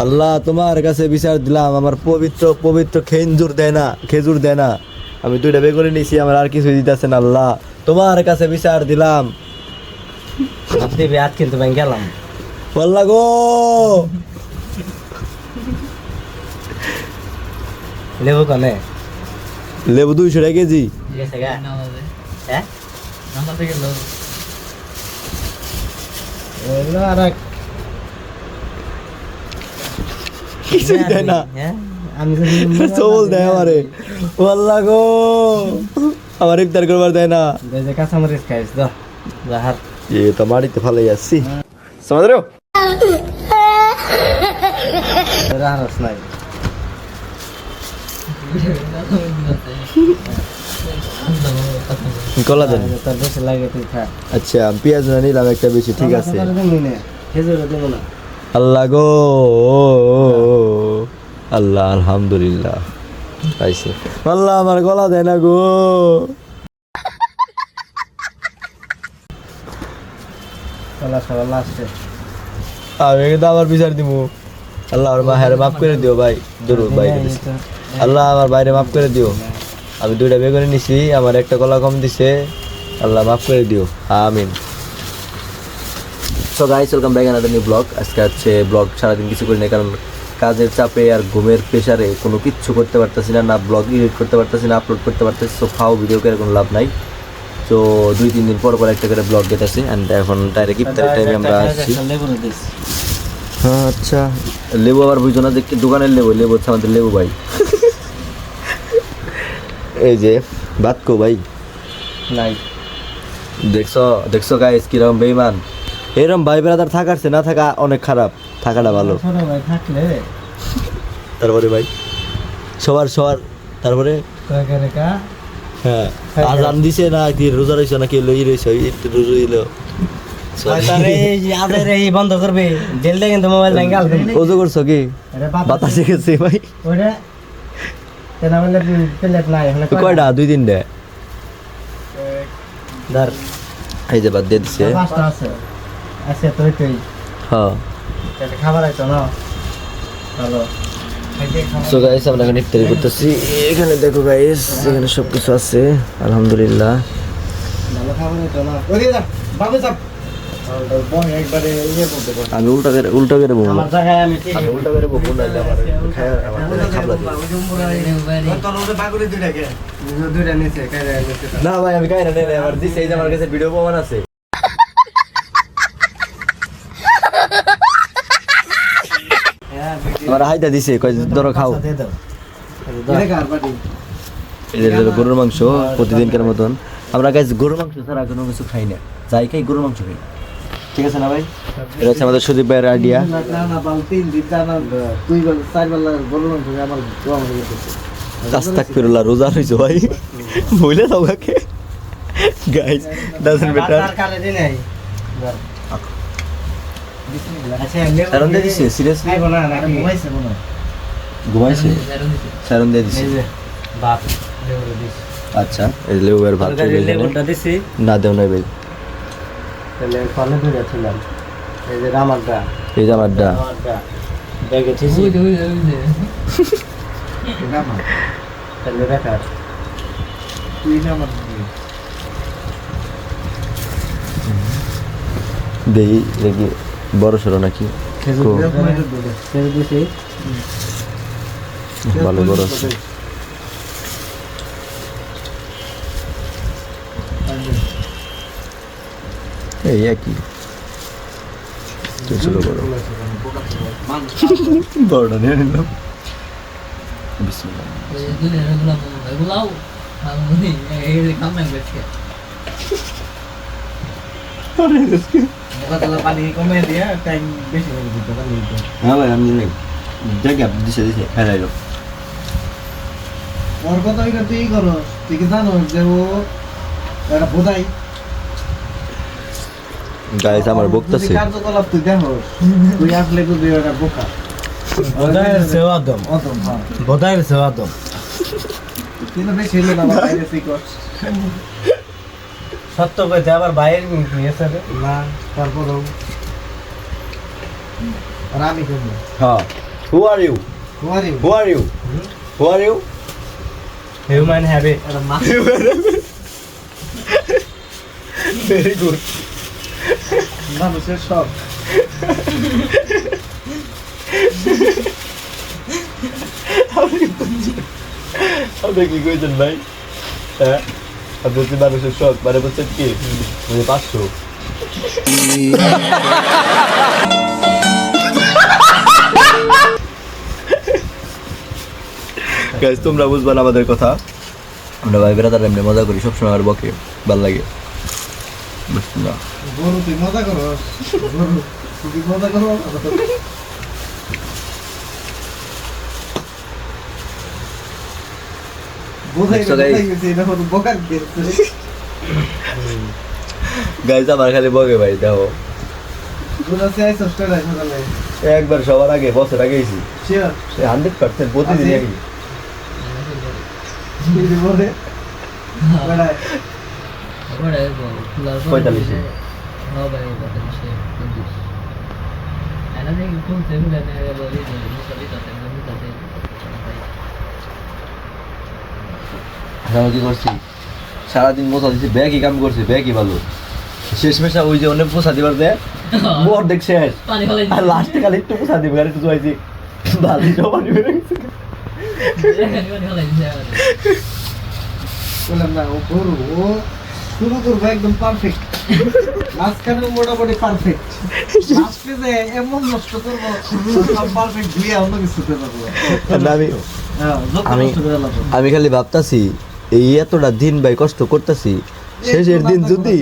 আল্লাহ তোমার কাছে বিচার দিলাম, আমার পবিত্র পবিত্র খেজুর দেয় না। আমি 2টা বেগুনি নিছি, আমার আর কিছু দিতেছে না। আল্লাহ তোমার কাছে বিচার দিলাম। আপনি হাত কিনতে ব্যাংক গেলাম আল্লাহ গো, লেবু কনে লেবু 200 টাকা কেজি। গেছে গা হ্যাঁ এলো আর কিছুই দেয় না, হ্যাঁ আমি তো সবল দেয় আমারে। আল্লাহ গো, আমার ইফতার করবার দেয় না। যে কাঁচামরিচ খাইছ তো যাহার এ তো মাটিতে ফালাই আসছি। সমাজরেও রাহারস নাই কলা দেন। তোর বেশি লাগে তুই খা আচ্ছা পেঁয়াজ না নিলাম একটা বেশি, ঠিক আছে। খেজুর দেবো না আল্লাহ গো, আল্লাহ আলহামদুলিল্লাহ পাইছে। আল্লাহ আমার গলা দেয় না গো। চলা চলা লাস্টে আমি কিন্তু আবার বিচার দিব। আল্লাহ আমার মায়ের মাফ করে দিও ভাই, দূর ভাই। আল্লাহ আমার বাইরে মাফ করে দিও। আমি 2টা বেগুনি নিছি, আমার একটা কলা কম দিছে। আল্লাহ মাফ করে দিও, আমিন। So guys, welcome back another new blog. আজকে হচ্ছে ব্লগ সারাদিন কিছু করি না, কারণ কাজের চাপে আর ঘুমের প্রেশারে কোনো কিচ্ছু করতে পারতেছি না, না ব্লগ এডিট করতে পারতেছি না, আপলোড করতে পারতেছি। সো ফাও ভিডিও করে কোনো লাভ নাই। তো 2-3 দিন পর একটা করে ব্লগ গেতেছে। অ্যান্ড এখন ডাইরেক্ট ইফতারের টাইমে আমরা আসছি। হ্যাঁ আচ্ছা, লেবু আবার বুঝো না যে দোকানের লেবু হচ্ছে আমাদের লেবু ভাই। এই যে ভাত কো ভাই নাই দেখছো গাইস কিরকম বেইমান। এরকম ভাই ব্রাদার থাকার চেয়ে না থাকা অনেক খারাপ, থাকাটা ভালো। ছোট ভাই থাকলে তারপরে ভাই সবার তারপরে কা হ্যাঁ আজান দিছে না কি রোজা রইছো নাকি লই রইছো একটু রোজা হইলো বন্ধ করবে জেল দিয়ে কিন্তু মোবাইল ব্যাংক আলবে ওজো করছো কি বাতাসে গেছে ভাই। ওটা তেনা মানে প্লেট নাই এখানে কয়টা 2-3টা ধর এই যে বাদ দিয়ে দিছে। পাঁচটা আছে আছে তুই হ্যাঁ এটা খাবার আইতো না ভালো সো গাইস আমরা এখন ইফতারি করতেছি। এখানে দেখো গাইস, এখানে সব কিছু আছে আলহামদুলিল্লাহ। ভালো খাবার আইতো না ওই যা বাবু সাহেব একবারে ইয়ে করতে পারো। আমি উল্টা করে বলবো, আমার জায়গায় আমি ঠিক উল্টা করে বলবো না, আমার খায় আমার খাবলা দিই। দুইটা নিচে কাইরা নিচে না ভাই আমি খাই না, আমার দিছে। এই যে আমার কাছে ভিডিও প্রমাণ আছে। আমার হাইটা দিছে, কয় ধরো খাও। এই যে গরুর মাংস প্রতিদিনকার মতন। আমরা গাইস গরুর মাংস ছাড়া কোনো কিছু খাই না, যাই খাই গরুর মাংস খাই, ঠিক আছে না ভাই? এটা হচ্ছে আমাদের সুদীপ ভাইয়ের আইডিয়া। আস্তাগফিরুল্লাহ, রোজা রইছো ভাই, বলে দাও কাকে। Guys doesn't matter. সারন দিয়ে দিছে সিরিয়াসলি? ঘুমাইছে সারন দিয়ে দিছে। আচ্ছা এই লেবুর ভাত না দেও নাই ভাই। এই যে আমারটা এই যে আমারটা ব্যাগে ঠিকই তাহলে দেখার দেখি দেখি বড় সড়ো নাকি ভালো বড় আছে। এই একই ছোট বড় বড়টা নিয়ে নিলাম। হ্যাঁ ভাই আমি দিছে খাই যাইলো। ওর কথা তুই করো, তুই কি জানো যে ও একটা বোধাই গাইস আমার বকতেছে। কার্যকলাপ তুই দেখো, তুই আসলে তুই একটা বোকা। বোধাইয়ের সেও আদম বোধাইয়ের সেও আদম কিন্তু বেশি হইলে না বাইরে শিখো সত্য কইতে আবার বাইরে নিয়েছে না তারপরও আর আমি কেন হ্যাঁ Who are you? Who are you? Who are you? Who are you? Human habit. Very good. মানুষের সব আপনি কি কইছেন ভাই? হ্যাঁ আপনি হচ্ছে মানুষের শখ মানে বলছেন কি 500 গাইস তোমরা বুঝবা না আমাদের কথা আমরা ভাই বেড়াতার এমনি মজা করি সবসময় আর বকে ভাল লাগে বুঝছো না গরু তুই মজা করো গরু তুই মজা করো বোঝাই গেছে এটা হলো বোকার গেছে গাইস আমার খালি বকে ভাই দেখো গুলা চাই সস্তা রাখ মজালে একবার সবার আগে বছর আগে গেছি শিওর 100% প্রতিদিন আগে এই বলে বড়াই বড় বড় 45 হ্যাঁ ভাই 45 ana ne কোন সেগুলো না বলি মুসাবি তাতে মুসাবি আমি কি করছি সারাদিন মোছা দিচ্ছি ব্যাগই কাম করছি ব্যাগই ভালো শেষ মেশা ওই যে অনেক পোষা দিবার দেয় মোর দেখ শেষ পানি হলে আর লাস্টে খালি একটু পোষা দিবে আর একটু জুয়াইছি বালি সব পানি বেড়ে গেছে পানি হলে বললাম না ও গরু ও শুরু করবো একদম পারফেক্ট মাঝখানে মোটামুটি পারফেক্ট লাস্টে যে এমন নষ্ট করবো সব পারফেক্ট দিয়ে অন্য কিছুতে যাবো আমি খালি ভাবতাছি এই এতটা দিন ভাই কষ্ট করতেছি শেষের দিন যদি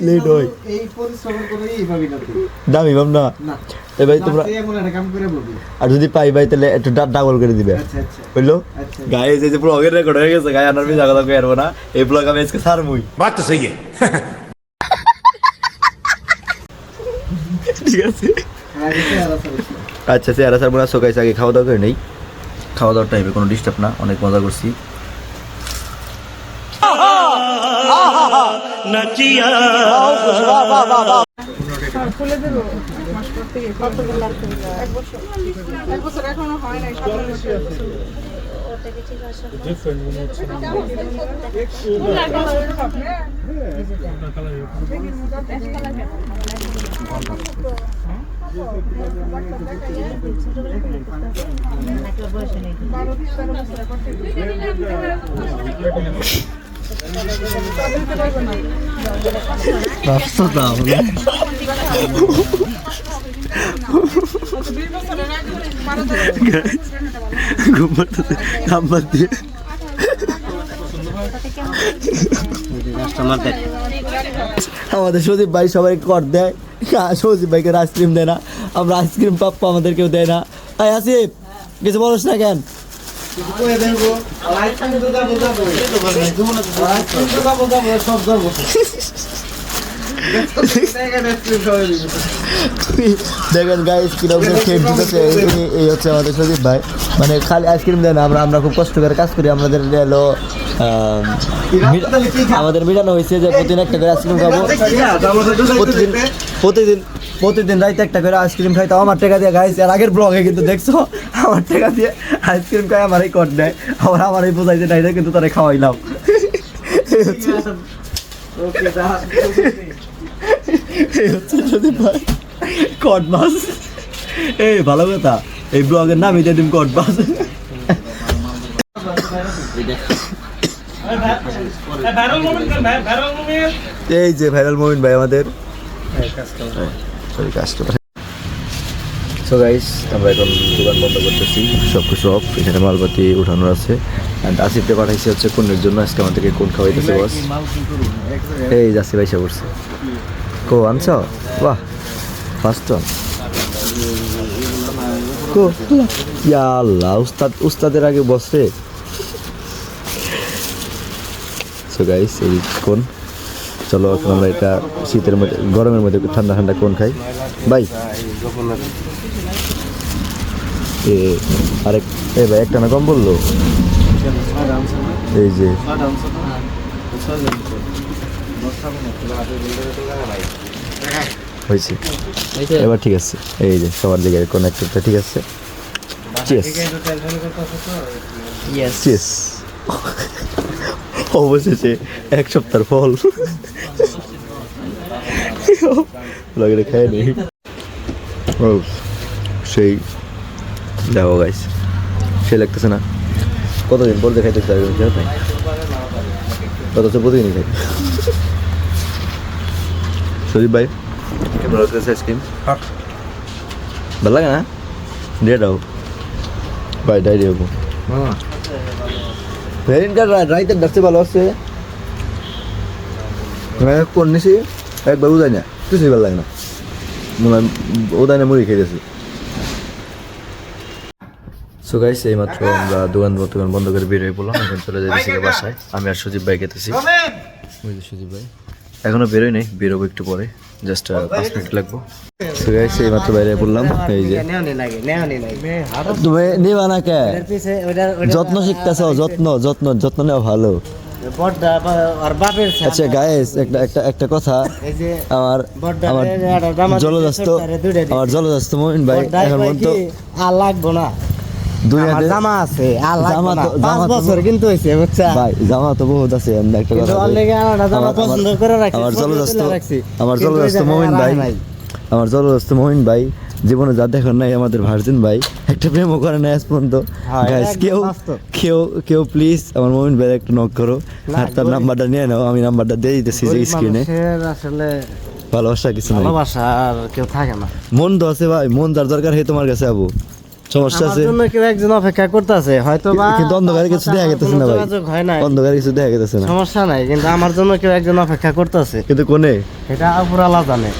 লেট হয় এই পরিশ্রমের করে এই ভাবি না তুই দামি ভাব না না এ ভাই তোমরা লাস্টে এমন একটা কাম করে বলবি আর যদি পাই ভাই তাহলে একটু ডাবল করে দিবে আচ্ছা আচ্ছা বুঝলো আচ্ছা গায়ে যে ব্লগের রেকর্ড হয়ে গেছে গায়ে আনার বিজা কথা কইরবো না এই ব্লগ আমি আজকে ছাড়মুই बात तो सही है ঠিক আছে আগে তো আর আছে আচ্ছা স্যার স্যার মনে সকাইছে আগে খাওয়া দাওয়া করে নেই খাওয়া দাওয়ার টাইমে কোনো ডিস্টার্ব না অনেক মজা করছি খুলে দেবো মাস পর থেকে কতদিন লাগবে এক বছর এখনো হয় নাই আমাদের সজীব ভাই সবাই কর দেয় সজীব ভাইকে আইসক্রিম দেয় না আমরা আইসক্রিম পাপ্পা আমাদের কেউ দেয় না তাই আসিফ কিছু বলছ না কেন কই দেবো লাইট তো যাবো সব যাবো দেখেন গাইস কিরকম খেয়ে দিতেছে এই হচ্ছে আমাদের সজীব ভাই মানে খালি আইসক্রিম দেয় না আমরা খুব কষ্ট করে কাজ করি আমাদের এলো আমাদের মিলানো হয়েছে যে প্রতিদিন একটা করে আইসক্রিম খাবো প্রতিদিন রাইতে একটা করে আইসক্রিম খাই তো আমার টাকা দিয়ে গাইস আর আগের ব্লগে কিন্তু দেখছো আমার টাকা দিয়ে আইসক্রিম খাই আমারই কট দেয় আবার আমারই বোঝাইছে না কিন্তু তারা খাওয়াইলাম এই হচ্ছে সজীব ভাই কট মাছ এই ভালো কথা এই ব্লগের নাম দিয়ে দিন কট মাছ এই যে ভাইরাল মোমিন ভাই আমাদের সো গাইস আমরা এখন দোকান বন্ধ করতেছি সব কিছু অফ এখানে মালপাতি উঠানোর আছে অ্যান্ড আসিফকে পাঠাইছি হচ্ছে কোনের জন্য আজকে আমাদেরকে কোন খাওয়াইতেছে বস এই যাচ্ছি ভাই সে করছে কো আনছ বাহ ফার্স্ট ওয়ান কো ইয়া আল্লাহ উস্তাদের আগে বসে সো গাইস এই কোন চলো এখন আমরা এটা শীতের মধ্যে গরমের মধ্যে ঠান্ডা ঠান্ডা কোন খাই ভাই আরেক এই ভাই একটা না কম বললো এই যে হয়েছে, হয়েছে? এবার ঠিক আছে। এই যে সবার দিকে কানেক্টরটা ঠিক আছে। Cheers Yes. চিয়ার্স। অবশেষে এক সপ্তাহ ফল লাগে খাই নেই। ও সেই দেখো গাইস, সেই লাগতেছে না? কতদিন পর দেখাইতে চাই কত প্রতিদিনই খাই। সজীব ভাই কেমন লাগতেছে আইসক্রিম? ভালো লাগে না? দিয়ে দাও ভাই, ডাইরি হবো। ভেরিনকার রাইতের ডাকতে ভালো আছে, কোন নিছি একবার উদায় না, কিছুই ভালো লাগে না, মনে হয় উদায় না মুড়ি খেয়েছি। সো গাইস এইমাত্র আমরা দোকান বন্ধ করে বের হয়ে পড়লাম, এখন চলে যাচ্ছি বাসায়। আমি আর সজীব ভাই খেতেছি। ওই যে সজীব ভাই এখনো বেরোই নাই, বেরোবো একটু পরে, জাস্ট 5 মিনিট লাগবো। সো গাইস এইমাত্র বাইরে পড়লাম। এই যে তুমি নিবা না কে? যত্ন শিখতেছ, যত্ন যত্ন যত্ন নেওয়া ভালো। আচ্ছা গাইস একটা কথা, আমার জলদস্ত মমিন ভাই এখন পর্যন্ত লাগবো না, দুনিয়াতে জামা আছে, জামা তো 5 বছর কিন্তু হয়েছে বুঝছা ভাই, জামা তো বহুত আছে। আমি একটা কথা বলি, আমার জলদস্ত মমিন ভাই জীবনে যা দেখেন নাই, আমাদের ভার্জিন ভাই একটা প্রেমও করে না আজ পর্যন্ত। গাইস কেউ প্লিজ আমার মমিন ভাই একটু নক করো, আর তার নাম্বারটা নিয়ে নাও, আমি নাম্বারটা দিয়ে দিতেছি যে স্ক্রিনে। আসলে ভালোবাসা কিছু নাই, ভালোবাসা আর কেউ থাকে না। মন তো আছে ভাই, মন যার দরকার হে তোমার কাছে আবু, সমস্যা আমার আছে। জন্য কেউ একজন অপেক্ষা করতেছে হয়তো বা, কিন্তু অন্ধকারে কিছু দেখা গেতেছে না ভাই, যোগাযোগ হয় না, অন্ধকারে কিছু দেখা গেতেছে না, সমস্যা নাই, কিন্তু আমার জন্য কেউ একজন অপেক্ষা করতেছে, কিন্তু কোনে এটা উপরালা জানে।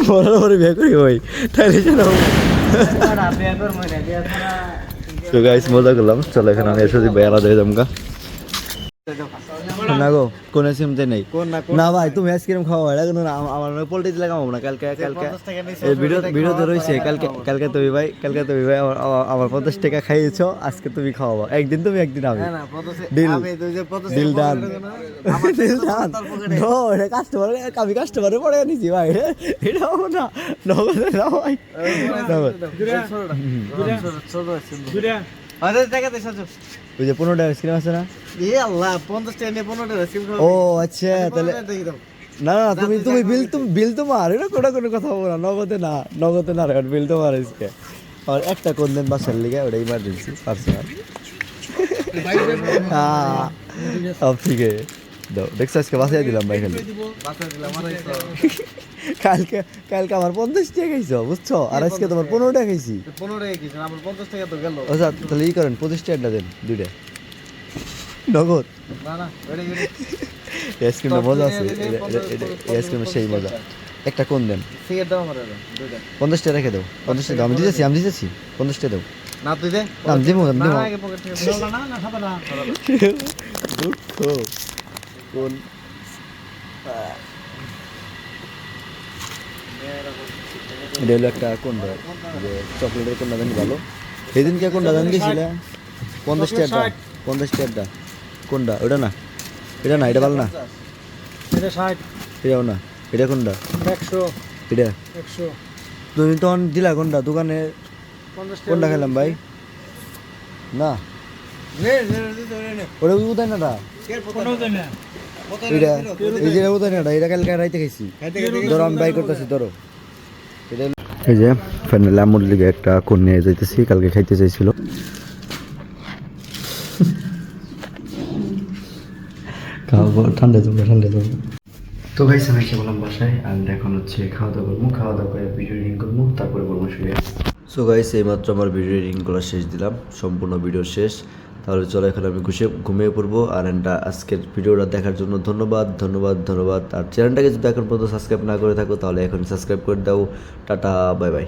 বড় বিয়ে করি ভাই, তাইলে জানো। তো গাইস মজা করলাম, চলো এখন আমি সজীব ভাই আলাদা হয়ে যাবো। না গো কোন আইসক্রিম তাই নাই না ভাই, তুমি আইসক্রিম খাওয়া হয় কিন্তু আমার পোল্ট্রি দিলে কামাবো না। কালকে এই ভিডিওতে রয়েছে, কালকে তুমি ভাই আমার 50 টাকা খাইয়েছো, আজকে তুমি খাওয়াবো, একদিন তুমি একদিন আমি। ডিল ডান নো, এটা কাস্টমার, আমি কাস্টমারে পড়ে নিছি ভাই, এটা হবো না, নগদে না ভাই। ওই যে 15 টাকা আইসক্রিম আছে না? ও আচ্ছা, তাহলে না না তুমি বিল তোমার, এটা কোনো কথা বলো না, নগদে না বিল তোমার আজকে। আর একটা কোন দিন বাসার লিগে, ওটা ইমার্জেন্সি পার্সোনাল। হ্যাঁ ঠিক আছে, দাও দেখছো আজকে বাসায় দিলাম ভাই, খালি কালকে আমার 50 টাকা খাইছো বুঝছো, আর আজকে তোমার 15 টাকা খাইছি। 15 টাকা কিছু আমার 50 টাকা তো গেল। আচ্ছা তাহলে ই করেন 25 টাকা দেন দুইটা নগদ। না না ওটা আইসক্রিমটা মজা আছে, আইসক্রিমের সেই মজা। একটা কোন দেন, সিগারেট দাও আমার দুইটা 50 টাকা রেখে দাও, 50 টাকা আমি দিতেছি 50 টাকা দাও। না তুই দে, আমি দিব না আগে পকেট থেকে না না খাবে না। দুঃখ কোন এটা হলো একটা কোনটা, যে চকলেটের কোনটা জানি ভালো, সেদিনকে কোনটা জানি দিয়েছিলে 50 টাকা কোনটা, ওটা না এটা না, এটা ভালো না, এটা 60, এটাও না, এটা কোনটা 100, এটা 100, তুমি তখন দিলা কোনটা দোকানে, 50 কোনটা খেলাম ভাই? না নে নে নে ওটা উদয় নাটা, এটা এই যে উদয় নাটা, এটা কালকে রাইতে খাইছি। ধরো আমি বাই করতেছি, ধরো এটা এই যে ফাইনালি আমুর লিগে একটা কোন নিয়ে যাইতেছি, কালকে খাইতে চাইছিল। খাওয়া ঠান্ডা যাবো। তো গাইস আমি এসে বললাম বাসায়, আর এখন হচ্ছে খাওয়া দাওয়া করে ভিডিও এডিটিং করবো, তারপরে করবো শুয়ে। সো গাইস এইমাত্র আমার ভিডিও এডিটিংগুলো শেষ দিলাম, সম্পূর্ণ ভিডিও শেষ। তাহলে চলো এখন আমি ঘুমিয়ে পড়বো। আর আজকের ভিডিওটা দেখার জন্য ধন্যবাদ। আর চ্যানেলটাকে যদি এখন পর্যন্ত সাবস্ক্রাইব না করে থাকো তাহলে এখন সাবস্ক্রাইব করে দাও। Tata bye bye.